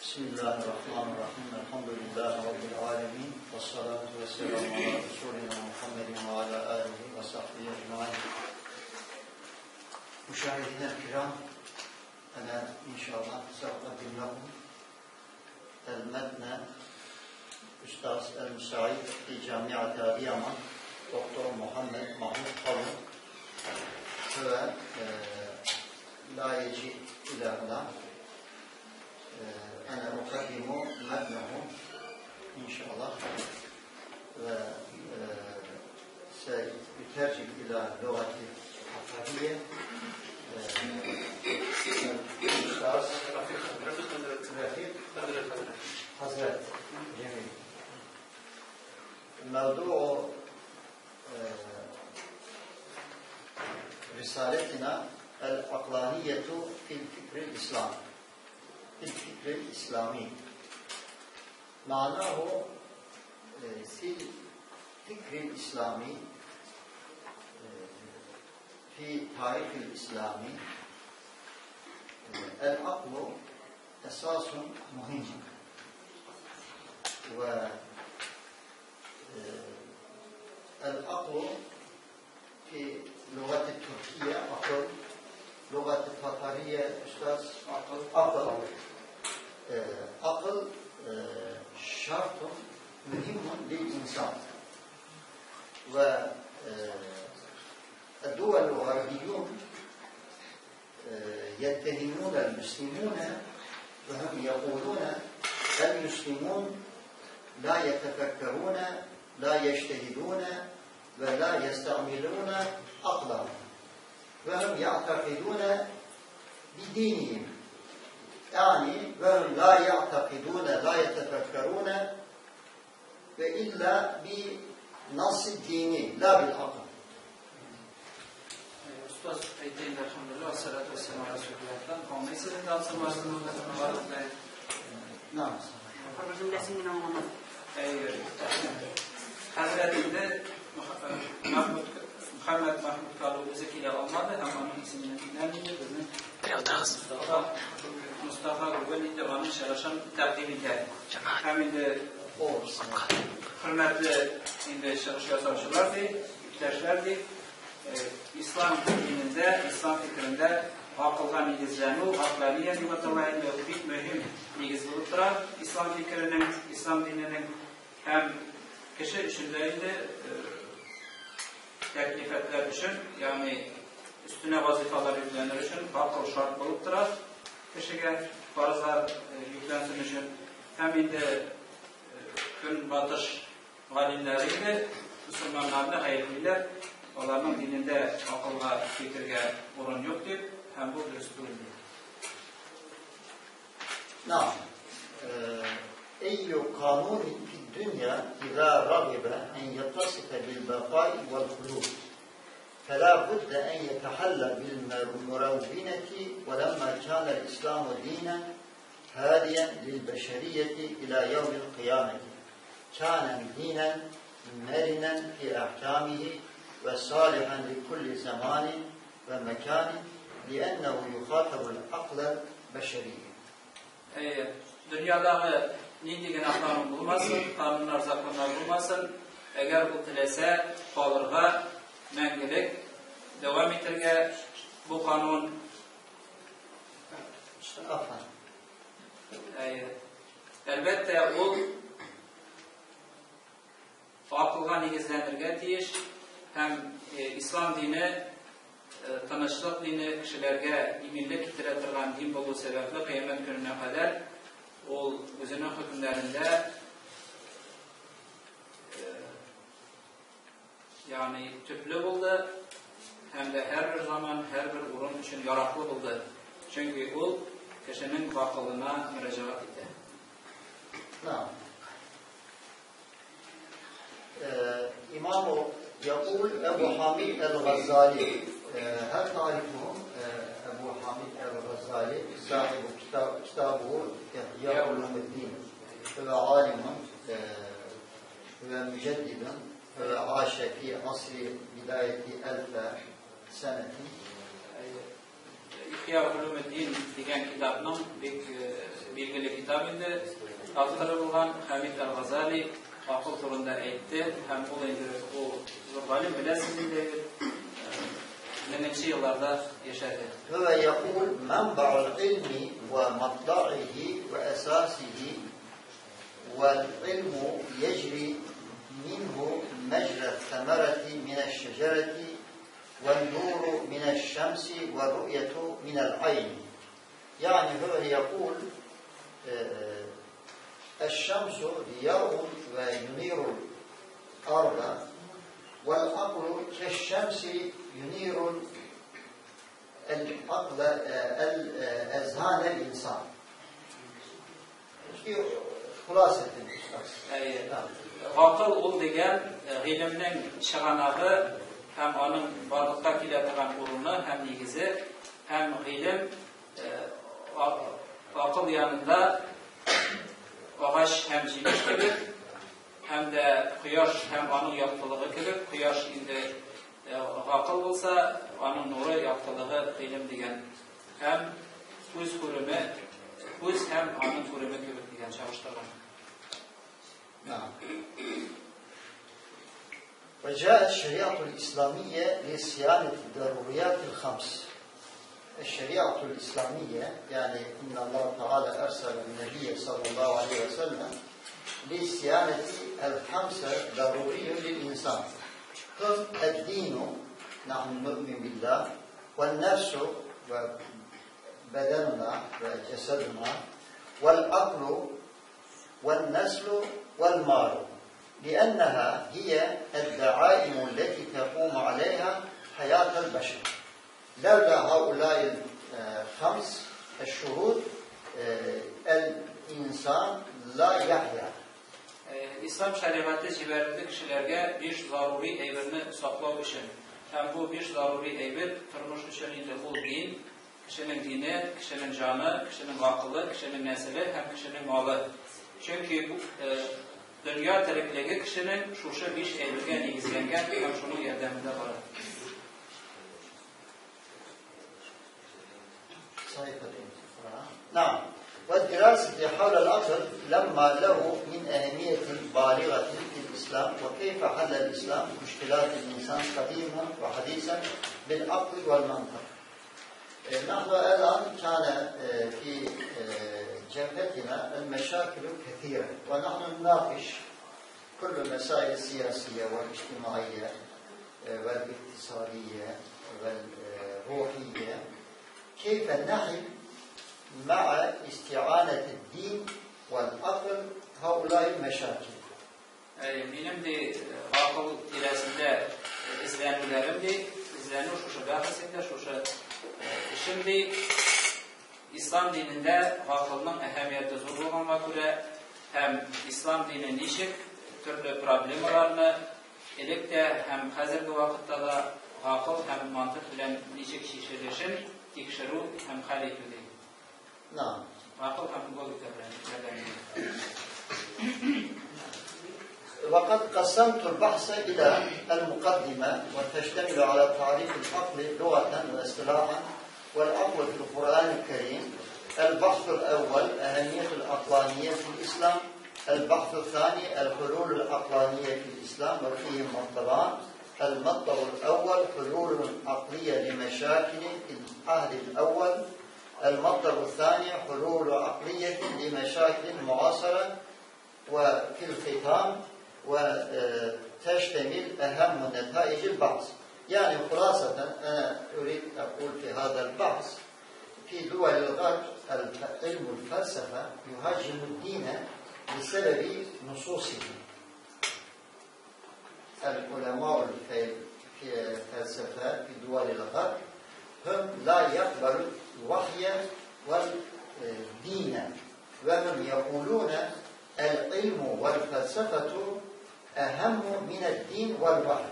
Bismillahirrahmanirrahim. Elhamdülillahi Rabbil alemin. Vessalatu vesselamu ala Resulina Muhammedin ve ala alihi ve sahbihi ecmaîn. Müşahidine kiram, ana inşallah sa'qadim lakum el-metne Üstaz el-Müsa'id fi Camiat-i Adıyaman Doktor Muhammed Mahmud Kalın ve layeci ilahına ana ukaddimu metnehu inşallah ve seytercih ila lugati Hatariye Üstaz Refik Hazret Cemil mevdu'u risaletina el-aklaniyetu fil fikril İslam الفكر الإسلامي معناه في الفكر الإسلامي في تاريخ الإسلامي العقل أساس مهم والعقل في لغة التركية عقل لغة التاتارية أستاذ عقل akıl şartun mühimmun lil insan ve الدول الغربيون يتهمون المسلمون وهم يقولون المسلمون لا يتفكرون لا يجتهدون ولا يستعملون عقلهم وهم يعتقدون بدينهم يعني وهم لا يعتقدون لا يتفكرون وإلا بنص الدين لا بالعقل. Ustaz Eydin elhamdülillah salatu vesselam ala Resulullah. Konmesiyle kalsın varsın mübarek. Nam. Hazretinde Muhammed Mahmud Kalu bize almadı ama onun isminden bizim Mustafa Gülbeli devamlı çalışan takdim eder. Hem de o hürmetli çalışıyorlardı, derslerdi. İslam dininde, İslam fikrinde akılga negizlenu, aklaniye nimetullah bir mühim negizliliktir. İslam fikrinin, İslam dininin hem kişi içindeydi teklifetler için, yani üstüne vazifalar yüklenir için akıl şart buluptur. Kişiye farzlar yüklensin için hem de gün batış alimleriyle Müslümanlarına hayırlılar. Onların dininde akılga fikirge orun yoktur. Hem bu dürüstlüğüdür. Nam. Eyyü kanun fi dünya izâ ragibe en yettasite bil baqâi vel hulûd. فلا بد أن يتحلى بالمروبنة ولما كان الإسلام دينا هاديا للبشرية إلى يوم القيامة كان دينا مرنا في أحكامه وصالحا لكل زمان ومكان لأنه يخاطب العقل البشري. Dünyada neydiğin aklanın bulmasın, kanunlar, zakonlar bulmasın. Eğer bu tilese kalırga мәңгілік devam ettirge bu kanun elbette o akılga negizlenirge tiyiş hem İslam dini tanışlık dini kişilerge iminlik getiretirgen din bolu sebeple kıyamet gününe kadar o özünün hükümlerinde yani tüplü buldu hem de her bir zaman her bir urun için yaraklı buldu. Çünkü o kişinin akılına müracaat etti. İmam-ı Yakul Ebu Hamid el-Gazali her tarifum Ebu Hamid el-Gazali sahibi kitabı İhya Ulumuddin ve alimun ve müceddidin عاش في عصر بداية 1000 سنة İhya Ulumuddin degan kitapның bek belgili kitap indi. Avtoru Hamid al-Ghazali akıl turunda aytdi. Hem bu endi o zalim biləsiniz neçə yıllarda yaşadı. Ve yaqul menba'ul ilmi ve mabda'ihi ve esasihi vel ilmu yecri minhu mecra semereti mineşşecereti vel nuru mineşşemsi ve ru'yetu minel ayni. Yani huve yaqul الشمس ضياء وينير الأرض والعقل كالشمس ينير العقل أذهان الإنسان. خلاصة Akıl ol degan ilimning chig'anog'i ham onun borliqqa keladigan o'rni ham negizi ham ilim akıl yanında ağaç hem jimish gibi hem de quyosh hem onun yoqtılığı gibi quyosh indi akıl olsa onun nuru yoqtılığı ilim degan hem ko'z ko'rimi ko'z hem onun ko'rimi gibi degan chaqishtirgan. نعم. وجاءت الشريعة الإسلامية لصيانة الضروريات الخمس. الشريعة الإسلامية يعني إن الله تعالى أرسل النبي صلى الله عليه وسلم لصيانة الخمس ضرورية للإنسان. هم الدين نحن نؤمن بالله والنفس وبدننا وجسدنا والعقل والنسل والمال لأنها هي الدعائم التي تقوم عليها حياة البشر. لولا هؤلاء الخمس الشروط الإنسان لا يحيا. İslam şeriatı civarında kişilerge bir zaruri eybirni saklav için. Hem bu bir zaruri eybir turmuş için indi bu din, kişinin dini, kişinin canı, kişinin akıllı, kişinin nesli hem kişinin malı. Çünkü bu dünya tirikligi kişinin şuşu bir eybirge negizlengen hem şunun yardımında var. نعم. والدراسة حول العقل لما له من أهمية بالغة في الإسلام وكيف حل الإسلام مشكلات الإنسان قديما وحديثا بالعقل والمنطق. نحن الآن كان في جبهتنا المشاكل كثيرة ونحن نناقش كل المسائل السياسية والاجتماعية والاقتصادية والروحية كيف نحل مع استعانة الدين والعقل هؤلاء المشاكل. Benim de akıl ilerisinde izlenimlerim de izleniyor şu bahsinde şimdi İslam dininde akılın ehemmiyeti zorluğuna göre hem İslam dini nişik türlü problemlarını elekte hem hazırki vakitte da akıl hem mantık bilen nişik şişirleşin tekşiru hem haleküdü. نعم. وقد قسمت البحث إلى المقدمة وتشتمل على تعريف العقل لغة واصطلاحا والعقل في القرآن الكريم. البحث الأول أهمية العقلانية في الإسلام. البحث الثاني الحلول العقلانية في الإسلام وفيه مطلبان. المطلب الأول حلول عقلية لمشاكل في العهد الأول. المطلب الثاني حلول عقلية لمشاكل معاصرة وفي الختام وتشتمل أهم نتائج البحث. يعني خلاصة أنا أريد أقول في هذا البحث في دول الغرب علم الفلسفة يهاجم الدين بسبب نصوصه. العلماء في الفلسفة في دول الغرب هم لا يقبلوا الوحي والدين وهم يقولون العلم والفلسفة أهم من الدين والوحي.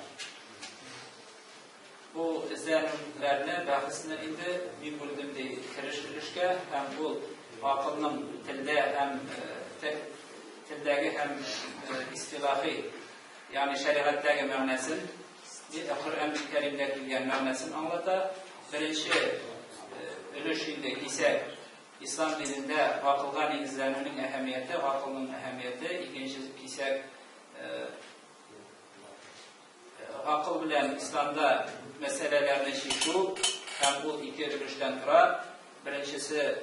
Bu izlenimlerini, bahsini indi bir bölümde kiriştirişke hem bu akılın tilde hem tildeki hem istilahi yani şeriattaki ma'nasini Kur'an-ı Kerim'de bilgen ma'nasini anlata. Birinci ülüş indi ise İslam dininde akılga negizlerinin ehemmiyeti, akılın ehemmiyeti. İkincisi ise akıl bilen İslam'da meselelerini şişu hem bu iki ülüşten tura. Birincisi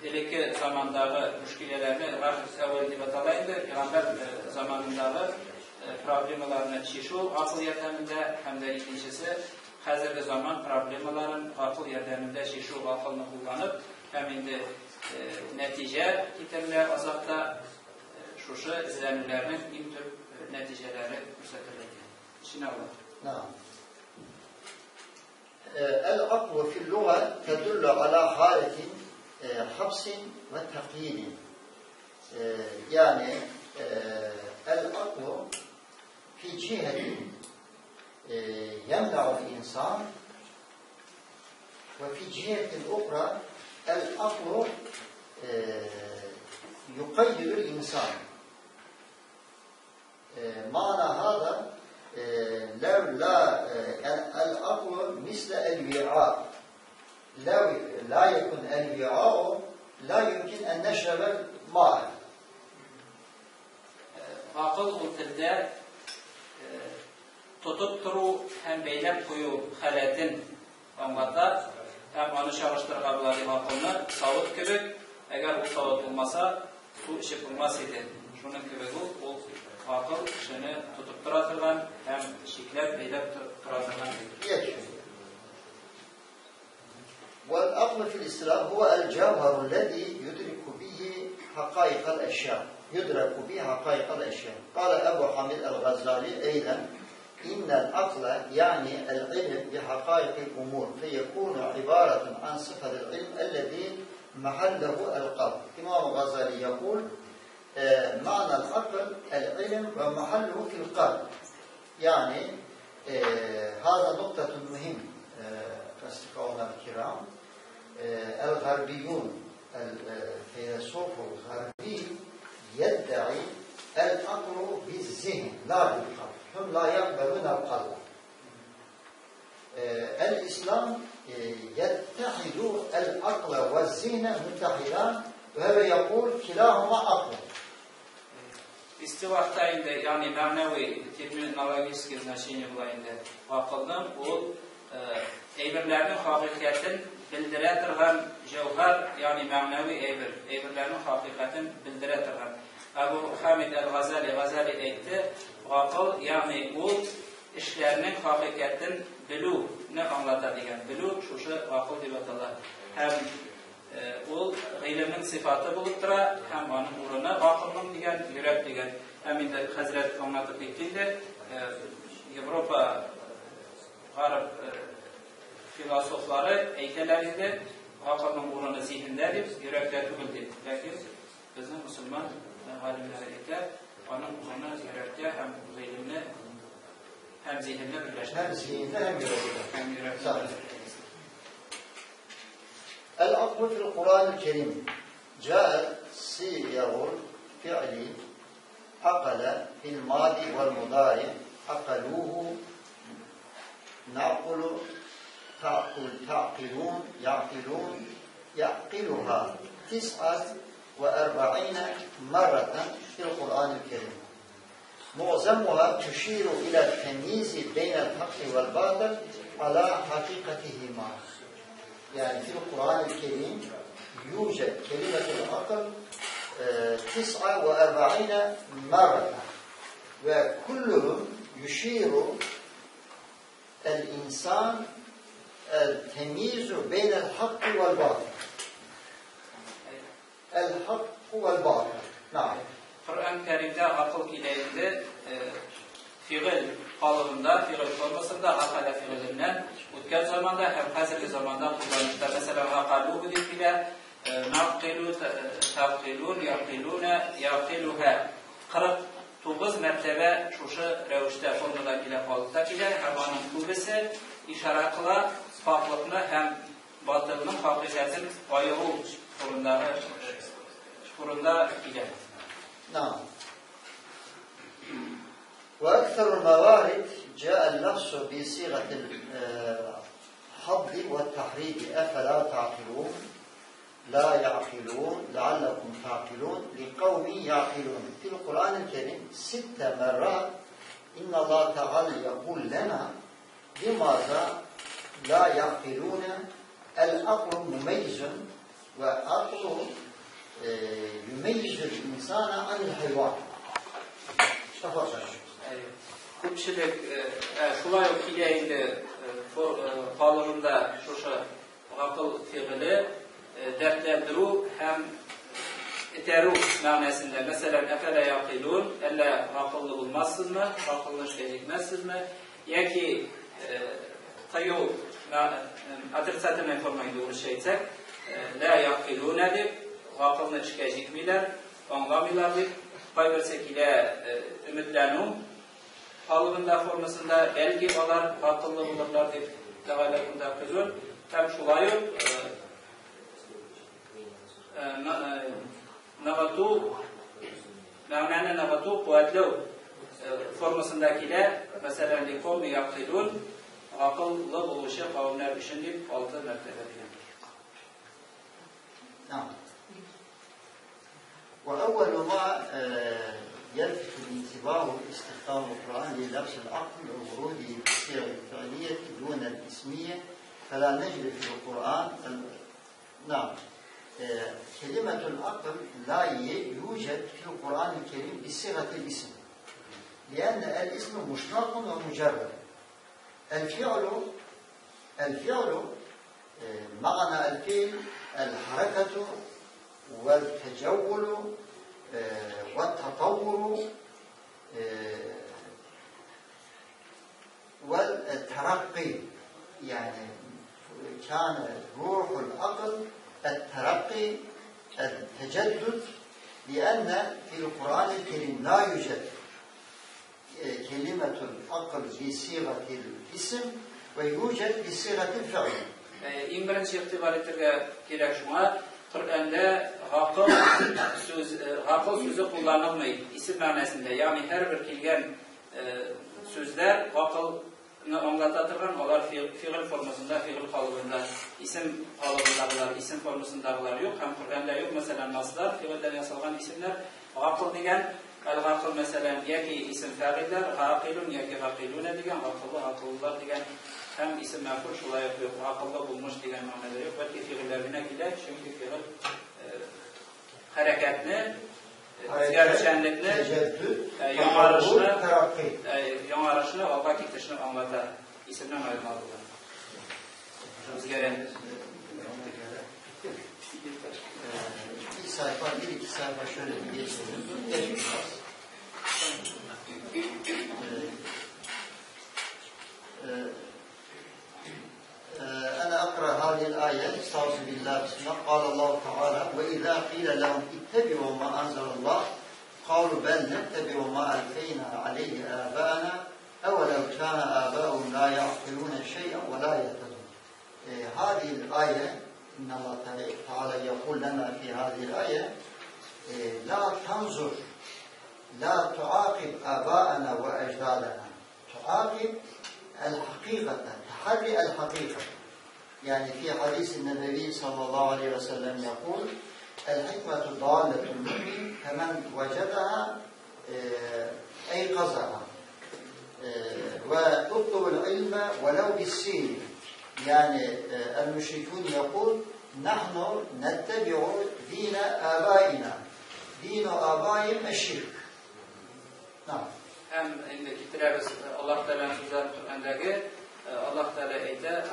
iliki zamandaki müşkilelerini evvel dibet alaydı. Peygamber zamanındaki problemlerini şişu akıl yardımında hem de ikincisi hazırki zaman problemlerin akıl yardımında şişu akılını kullanıp hem indi netice getirler azapta şuşu izlenimlerinin ilk tür neticeleri gösterilir. İçine alın. نعم. العقل في اللغة تدل على حالة حبس وتقييد. يعني العقل في جهة يمنع الإنسان وفي جهة أخرى العقل يقيد الإنسان. معنى هذا لو لا العقل مثل الوعاء لو لا يكون الوعاء لا يمكن أن نشرب الماء. Akıl o tilde tutup turu hem beylep koyu haletin anlatta hem onu çalıştırga buları akılını savut kibik eğer bu savut olmasa su işip olmaz idi. Şunun kibik o akıl işini tutup turatırgan hem şiklep beylep turatırgan idi. والعقل في الإسلام هو الجوهر الذي يدرك به حقائق الأشياء. يدرك به حقائق الأشياء. قال أبو حامد الغزالي أيضا إن العقل يعني العلم بحقائق الأمور فيكون عبارة عن صفة العلم الذي محله القلب. إمام الغزالي يقول معنى العقل العلم ومحله في القلب. يعني هذا نقطة مهمة أصدقائنا الكرام. الغربيون الفيلسوف الغربي يدعي العقل بالذهن لا بالقلب. هم لا يقبلون القلب. الإسلام يتحد العقل والذهن متحدان وهو يقول كلاهما عقل. İstivahtayında yani manevi terminolojik значение bulayında akıldan bu eybirlerinin hakikatin bildire turgan cevher yani manevi eybirlerinin hakikatin bildire turgan. Ebu Hamid el-Gazali aytdı. Akıl yani bu işlerinin hakikatin bilu ne anlatadigan bilu şuşu akıl deb atalır. Hem o ilmin sıfatı bulup tura hem onun uruna akılın digen yürek digen. Hem indi Hazret anlatıp ettiler. Avrupa Arap filosofları eyteler idi. Akılın urunu zihninde deyip yürekler tügüldü. Lakin bizim Müslüman alimler eyter onun urunu yürekte hem ilimini hem zihninde birleştirir. Hem zihninde hem yürekte. Hem yürekte. العقل في القرآن الكريم جاء صيغ الفعل عقل في الماضي والمضارع عقلوه نعقل تعقلون يعقلون يعقلها 49 مرة في القرآن الكريم معظمها تشير إلى التمييز بين الحق والباطل على حقيقتهما. يعني في القرآن الكريم يوجد كلمة العقل 49 مرة وكلهم يشير الإنسان التمييز بين الحق والباطل. الحق والباطل. نعم. Kur'an-ı Kerim'de akıl ileyinde fiil kalıbında, fiil formasında akala fiilinden ötken zamanda hem hazırki zamanda kullanışta. Mesela akalu bu dikile naqqilu, taqilun, yaqiluna, yaqiluha 49 mertebe şuşu revişte formada ile kalıpta ile hem onun kubisi işaret kıla farklılıkını hem batılının hakikatin ayığı kurunda ile. نعم. وأكثر الموارد جاء اللفظ بصيغة الحظ والتحريك أفلا تعقلون لا يعقلون لعلكم تعقلون لقوم يعقلون. في القرآن الكريم 6 مرات إن الله تعالى يقول لنا لماذا لا يعقلون. العقل مميز وعقل يميز الإنسان عن الحيوان. تفضل. Ko'pchilik shulay kelganda qolibida o'sha aql fi'li dardlantiruv ham itaruv ma'nosida. Masalan, afala yaqilun, alla aqlli bo'lmassizmi, aqlli ishga yetmassizmi yoki qayu adresatini formayda o'risha aytsak, la yaqiluna deb aqlni ishga yetmaylar, anglamaylar deb qaybersa kela umidlanu qolibida formasida belki ular aqlli bo'lurlar deb da'vatlarda qilgan. Ham shulay nagatu ma'nani nagatu quvvatli formasindagilar masalan liqom yaqilun aqlli bo'lishi qavmlar uchun deb 6 martaba degan. وأول ما يلفت الانتباه استخدام القرآن للفظ العقل ووروده بالصيغ الفعلية دون الاسمية فلا نجد في القرآن كلمة العقل لا يوجد في القرآن الكريم بصيغة الاسم لأن الاسم مشتق ومجرد. الفعل معنى الفعل الحركة والتجول والتطور والترقي. يعني كان روح العقل الترقي التجدد لأن في القرآن الكريم لا يوجد كلمة العقل بصيغة الاسم ويوجد بصيغة الفعل. إن birinchi e'tibor etilgan kerak shunga Qur'onda aql so'zi qo'llanilmaydi ism ma'nosida. Ya'ni har bir kelgan so'zlar aqlni anglatadigan ular fe'l formasida, fe'l qolibida, ism qolibidagilar, ism formasindagilar yo'q. Ham Qur'onda yo'q. Masalan, masdar fe'ldan yasalgan ismlar aql degan al-aql masalan yoki ism fa'illar aqilun yoki aqiluna degan aqllar degan ham ism maf'ul shulay yo'q. Aqlda bo'lmoq degan ma'noda yo'q. Balki fe'llarga keladi. Chunki fe'l harakatni, o'zgarishlarni, yangarishni, olg'a ketishni anglatadi. Ismdan aylanadi. O'zgaradi. Bir sayfa, 1-2 sayfa şöyle bir geçelim. أنا أقرأ هذه الآية استعوذ بالله بسم الله. قال الله تعالى وإذا قيل لهم اتبعوا ما أنزل الله قالوا بل نتبع ما ألفينا عليه آباءنا أولو كان آباؤهم لا يعقلون شيئا ولا يهتدون. هذه الآية إن الله تعالى يقول لنا في هذه الآية لا تنظر لا تعاقب آباءنا وأجدادنا تعاقب الحقيقة تحري الحقيقة. يعني في حديث النبي صلى الله عليه وسلم يقول الحكمة ضالة المؤمن فمن وجدها أيقظها واطلب العلم ولو بالسين. يعني المشركون يقول نحن نتبع دين آبائنا دين آبائهم الشرك. نعم. Hem kitabımız Allah Teala'nın sözleri Kur'an'daki Allah Teala ayta,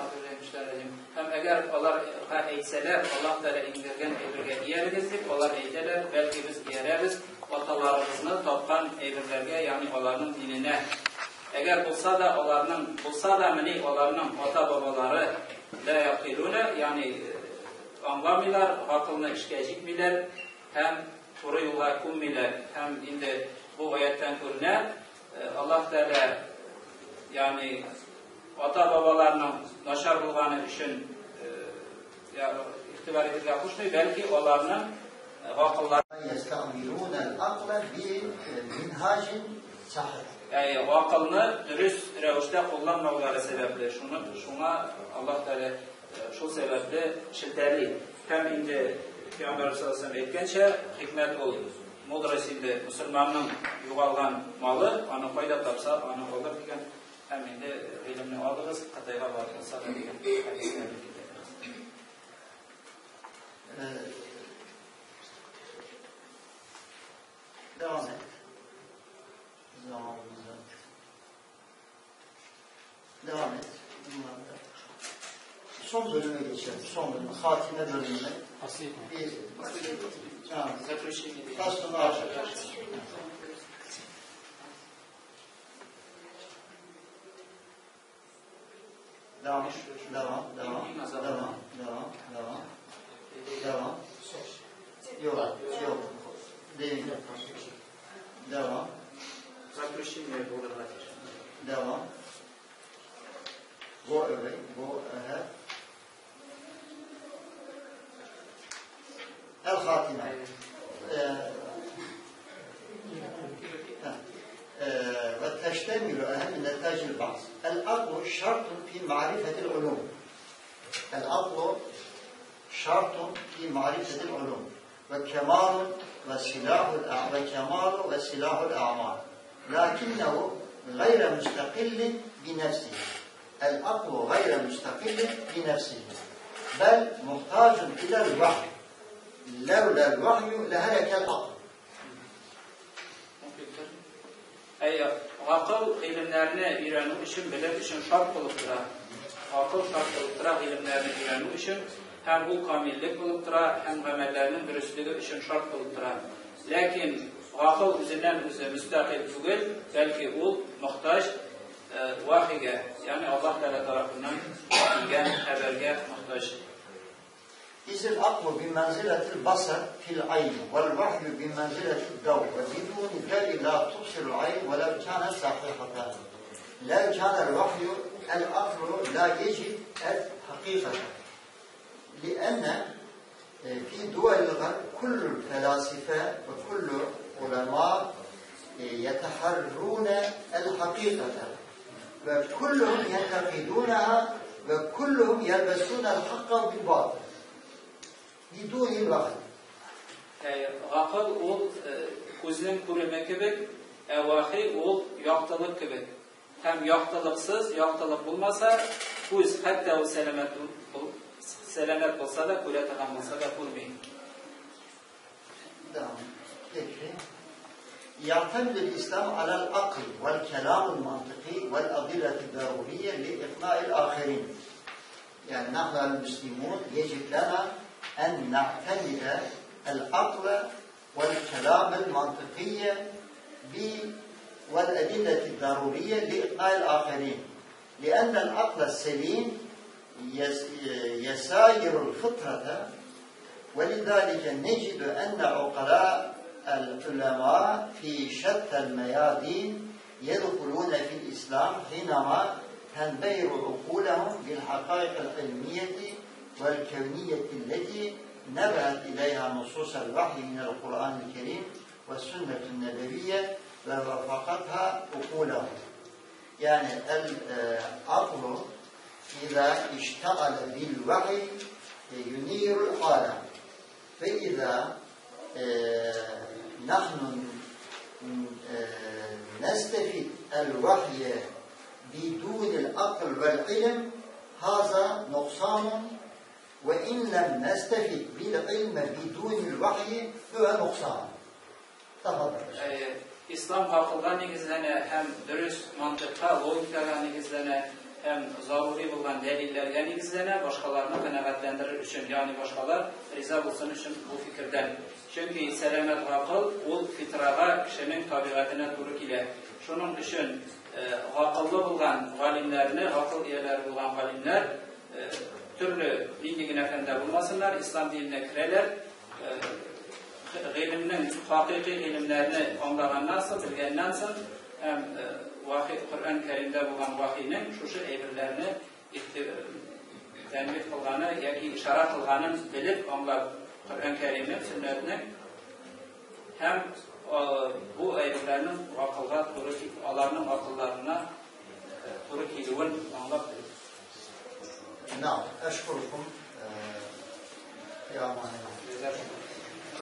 hem eğer onlar aytsalar Allah Teala indirgen eybirge diyergizdik, onlar aytalar belki biz diyeriz atalarımızı topkan eybirlerge yani onların dinine. Eğer bulsa da meni onların ata babaları la yaqiluna yani anlamıyorlar, akılına işe yetmiyorlar, hem doğru yola koymuyorlar, hem indi bu ayetten görünen Allah Teala yani ata babalarının naşar bulğanı için ihtibar edilge kuşmuyor, belki onların akılları يستعملون العقل بمنهاج Akılını dürüst rəvişdə kullanmaqları sebeple, şuna Allah Teala şu sebeple şiddetli. Hem indi Peygamber sallallahu aleyhi ve sellem etkençe hikmet ol. Mudrasinde Müslümanın yuvalgan malı, onu fayda tapsa, onu olur diyen hem indi ilimini alırız, katayga varırsa da diyen hadislerle gideriz. Devam et. Zamanımızda. Devam et. Son bölüme geçelim. Son bölüme. Hatime bölümüne. Bir faslını açacağız. Devam. Yok. Değil. Devam. Devam. Go away. Go ahead. El-Hatime. وتشتمل أهم نتائج البحث. العقل شرط في معرفة العلوم. العقل شرط في معرفة العلوم. وكمال وسلاح الأعمال. لكنه غير مستقل بنفسه. العقل غير مستقل بنفسه. بل محتاج إلى الوحي. لولا الوحي لهلك العقل. Akıl ilimlerini öğrenmek için, bilmek için şart olup durar. Akıl şart olup durar ilimlerini öğrenmek için. Hem bu kamillik olup durar, hem amellerinin dürüstlüğü için şart olup durar. Lakin akıl üzerinden müstakil değil, belki o muhtaç vahiye, yani Allah Teala tarafından gelen haberge muhtaç. إذ العقل بمنزلة البصر في العين والوحي بمنزلة الضوء وبدون ذلك لا تبصر العين ولو كانت صحيحة. لو كان الوحي العقل لا يجد الحقيقة. لأن في دول الغرب كل الفلاسفة وكل علماء يتحرون الحقيقة وكلهم يعتقدونها وكلهم يلبسون الحق بالباطل بدون الوحي. Akıl ol gözünün görülme gibi, vahiy ol yaktılık gibi. Hem yaktılıksız, yaktılık bulmasa, göz hatta o selamet olsa da, kule takam olsa da bulmayın. Peki. يعتمد الإسلام على العقل والكلام المنطقي والأدلة الضرورية لإقناع الآخرين. يعني نحن المسلمون يجب لنا أن نعتمد العقل والكلام المنطقي والأدلة الضرورية لإقناع الآخرين. لأن العقل السليم يساير الفطرة. ولذلك نجد أن عقلاء العلماء في شتى الميادين يدخلون في الإسلام حينما تنبهر عقولهم بالحقائق العلمية والكونية التي نبهت إليها نصوص الوحي من القرآن الكريم والسنة النبوية ووافقتها عقولهم. يعني العقل إذا اشتغل بالوحي ينير العالم. فإذا نحن نستفيد الوحي بدون العقل والعلم هذا نقصان. وإن لم نستفيد بالعلم بدون الوحي هو نقصان. تفضل. İslam akılda negizlene hem dürüst mantıkta, logikaya negizlene hem zaruri olan delillerge negizlene başkalarını kanaatlendirir için, yani başkalar riza olsun için bu fikirden. Çünkü selamet akıl, o fitraga kişinin tabiatına duruk ile. Şunun için akıllı olan galimlerini, akıl iyeleri olan galimler türlü dinliğin efendi bulmasınlar, İslam dinine kirerler, iliminin, hakiki ilimlerini anlağından sonra, bilgenden sonra hem Kur'an-ı Kerim'de bulan vahiyinin şu emirlerini tenbih kılganı, yani işaret kılganın bilip onlar Kur'an-ı Kerim'in sünnetini hem bu ayetlerinin akılga, alarının akıllarına Turuk ilivin anlatıyor. نعم أشكركم يا أمانة.